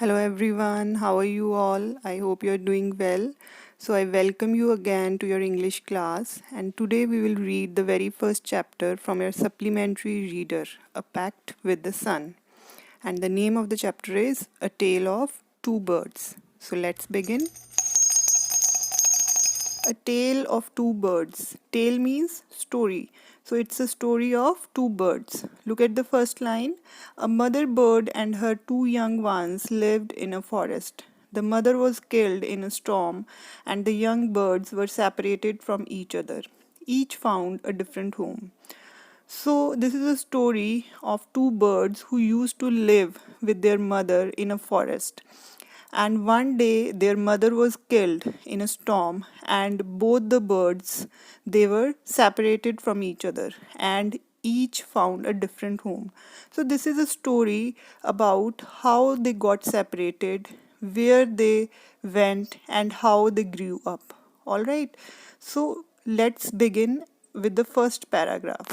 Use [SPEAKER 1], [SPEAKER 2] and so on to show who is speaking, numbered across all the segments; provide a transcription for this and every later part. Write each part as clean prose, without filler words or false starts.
[SPEAKER 1] Hello everyone, how are you all? I hope you're doing well. So, I welcome you again to your English class, and today we will read the very first chapter from your supplementary reader, A Pact with the Sun. And the name of the chapter is A Tale of Two Birds. So, let's begin. A tale of two birds. Tale means story. So it's a story of two birds. Look at the first line. A mother bird and her two young ones lived in a forest. The mother was killed in a storm, and the young birds were separated from each other. Each found a different home. So, this is a story of two birds who used to live with their mother in a forest. And one day their mother was killed in a storm, and both the birds they were separated from each other and each found a different home. So this is a story about how they got separated, where they went, and how they grew up. All right. So let's begin with the first paragraph.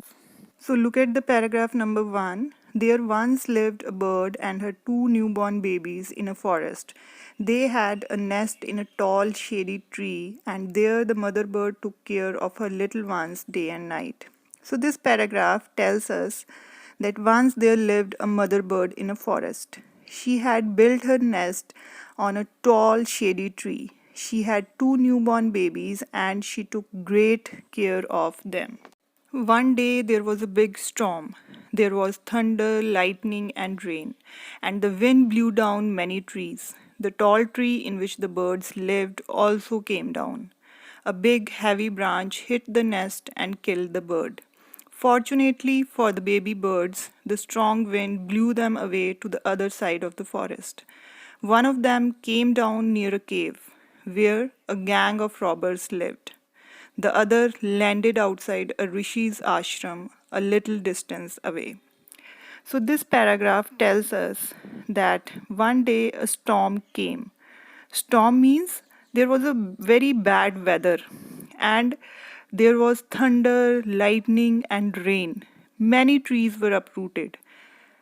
[SPEAKER 1] So look at the paragraph number 1. There once lived a bird and her two newborn babies in a forest. They had a nest in a tall, shady tree, and there the mother bird took care of her little ones day and night. So this paragraph tells us that once there lived a mother bird in a forest. She had built her nest on a tall, shady tree. She had two newborn babies and she took great care of them. One day there was a big storm. There was thunder, lightning, and rain, and the wind blew down many trees. The tall tree in which the birds lived also came down. A big, heavy branch hit the nest and killed the bird. Fortunately for the baby birds, the strong wind blew them away to the other side of the forest. One of them came down near a cave where a gang of robbers lived. The other landed outside a rishi's ashram a little distance away. So, this paragraph tells us that one day a storm came. Storm means there was a very bad weather and there was thunder, lightning, and rain. Many trees were uprooted,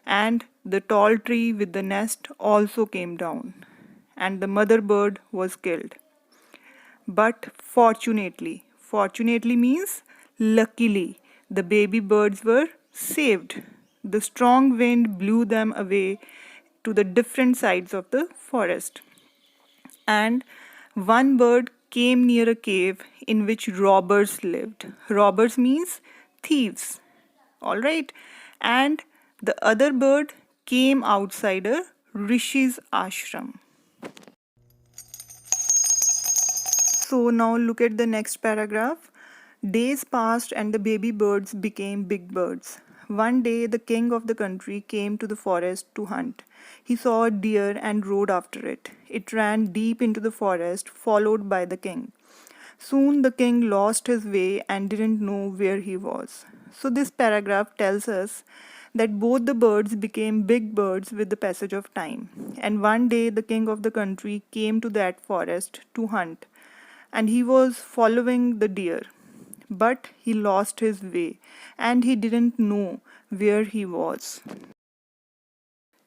[SPEAKER 1] and the tall tree with the nest also came down, and the mother bird was killed. But fortunately means luckily, the baby birds were saved. The strong wind blew them away to the different sides of the forest. And one bird came near a cave in which robbers lived. Robbers means thieves. All right. And the other bird came outside a rishi's ashram. So now look at the next paragraph. Days passed and the baby birds became big birds. One day the king of the country came to the forest to hunt. He saw a deer and rode after it. It ran deep into the forest, followed by the king. Soon the king lost his way and didn't know where he was. So this paragraph tells us that both the birds became big birds with the passage of time. And one day the king of the country came to that forest to hunt, and he was following the deer. But he lost his way and he didn't know where he was.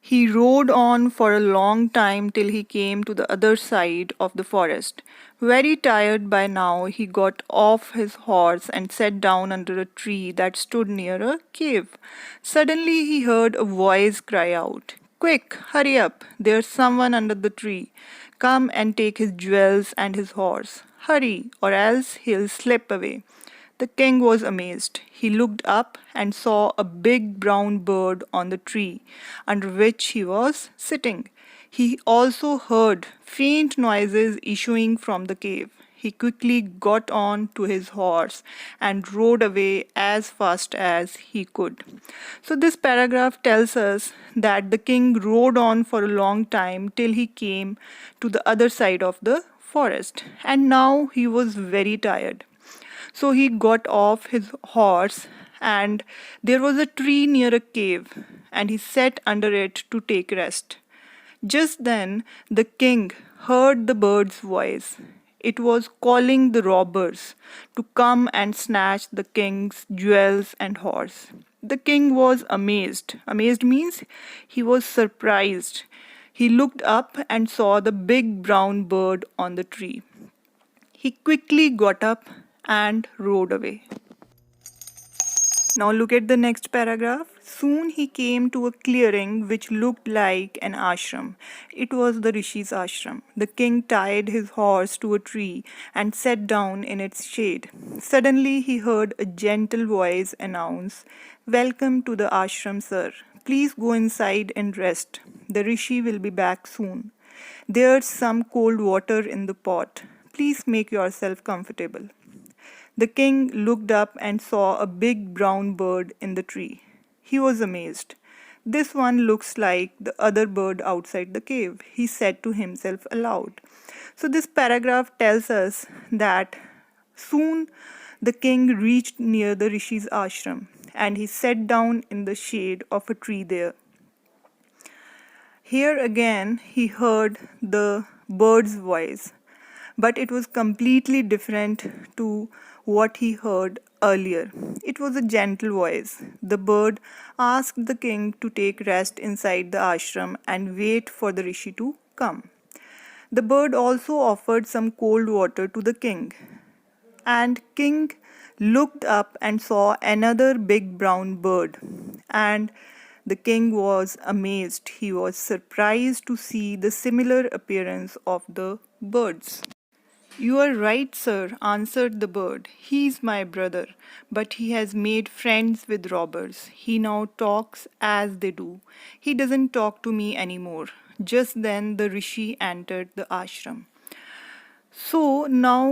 [SPEAKER 1] He rode on for a long time till he came to the other side of the forest. Very tired by now, he got off his horse and sat down under a tree that stood near a cave. Suddenly he heard a voice cry out, "Quick, hurry up, there's someone under the tree. Come and take his jewels and his horse. Hurry, or else he'll slip away." The king was amazed. He looked up and saw a big brown bird on the tree under which he was sitting. He also heard faint noises issuing from the cave. He quickly got on to his horse and rode away as fast as he could. So, this paragraph tells us that the king rode on for a long time till he came to the other side of the forest, and now he was very tired. So he got off his horse, and there was a tree near a cave, and he sat under it to take rest. Just then the king heard the bird's voice. It was calling the robbers to come and snatch the king's jewels and horse. The king was amazed. Amazed means he was surprised. He looked up and saw the big brown bird on the tree. He quickly got up and rode away. Now look at the next paragraph. Soon he came to a clearing which looked like an ashram. It was the Rishi's ashram. The king tied his horse to a tree and sat down in its shade. Suddenly he heard a gentle voice announce, "Welcome to the ashram, sir. Please go inside and rest. The Rishi will be back soon. There's some cold water in the pot. Please make yourself comfortable." The king looked up and saw a big brown bird in the tree. He was amazed. "This one looks like the other bird outside the cave," he said to himself aloud. So, this paragraph tells us that soon the king reached near the Rishi's ashram and he sat down in the shade of a tree there. Here again he heard the bird's voice, but it was completely different to what he heard earlier. It was a gentle voice. The bird asked the king to take rest inside the ashram and wait for the rishi to come. The bird also offered some cold water to the king, and king looked up and saw another big brown bird, and the king was amazed. He was surprised to see the similar appearance of the birds. "You are right, sir," answered the bird. "He is my brother, but he has made friends with robbers. He now talks as they do. He doesn't talk to me anymore." Just then the rishi entered the ashram. So now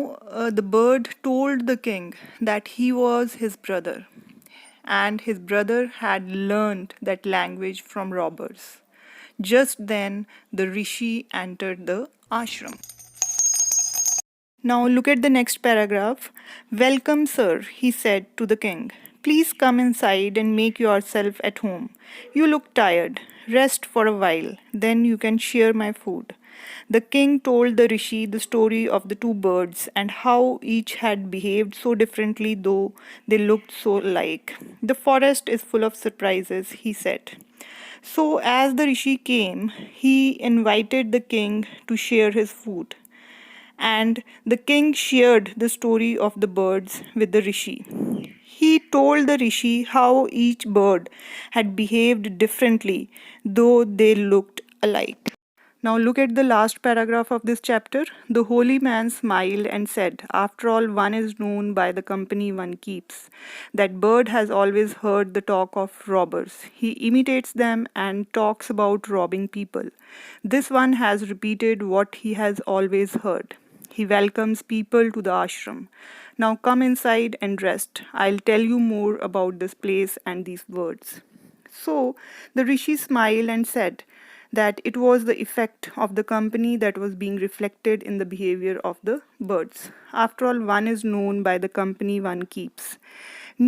[SPEAKER 1] the bird told the king that he was his brother, and his brother had learned that language from robbers. Just then the rishi entered the ashram. Now look at the next paragraph. "Welcome, sir," he said to the king. "Please come inside and make yourself at home. You look tired. Rest for a while, then you can share my food." The king told the rishi the story of the two birds and how each had behaved so differently though they looked so alike. "The forest is full of surprises," he said. So as the rishi came, he invited the king to share his food, and the king shared the story of the birds with the rishi. He told the rishi how each bird had behaved differently, though they looked alike. Now look at the last paragraph of this chapter. "The holy man smiled and said, 'After all, one is known by the company one keeps.' That bird has always heard the talk of robbers. He imitates them and talks about robbing people. This one has repeated what he has always heard. He welcomes people to the ashram. Now come inside and rest. I'll tell you more about this place and these birds." So the rishi smiled and said that it was the effect of the company that was being reflected in the behavior of the birds. After all, one is known by the company one keeps.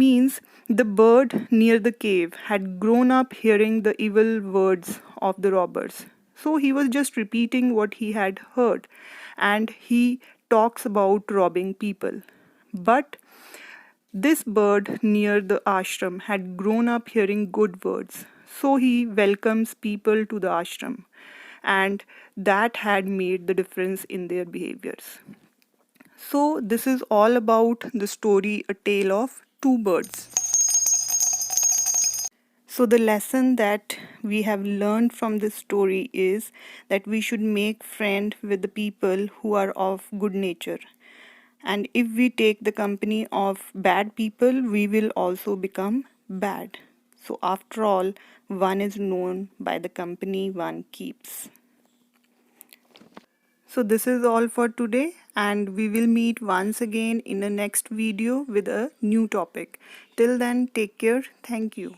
[SPEAKER 1] Means the bird near the cave had grown up hearing the evil words of the robbers. So he was just repeating what he had heard, and he talks about robbing people. But this bird near the ashram had grown up hearing good words, so he welcomes people to the ashram, and that had made the difference in their behaviors. So, this is all about the story A Tale of Two Birds. So, the lesson that we have learned from this story is that we should make friends with the people who are of good nature. And if we take the company of bad people, we will also become bad. So, after all, one is known by the company one keeps. So, this is all for today, and we will meet once again in the next video with a new topic. Till then, take care. Thank you.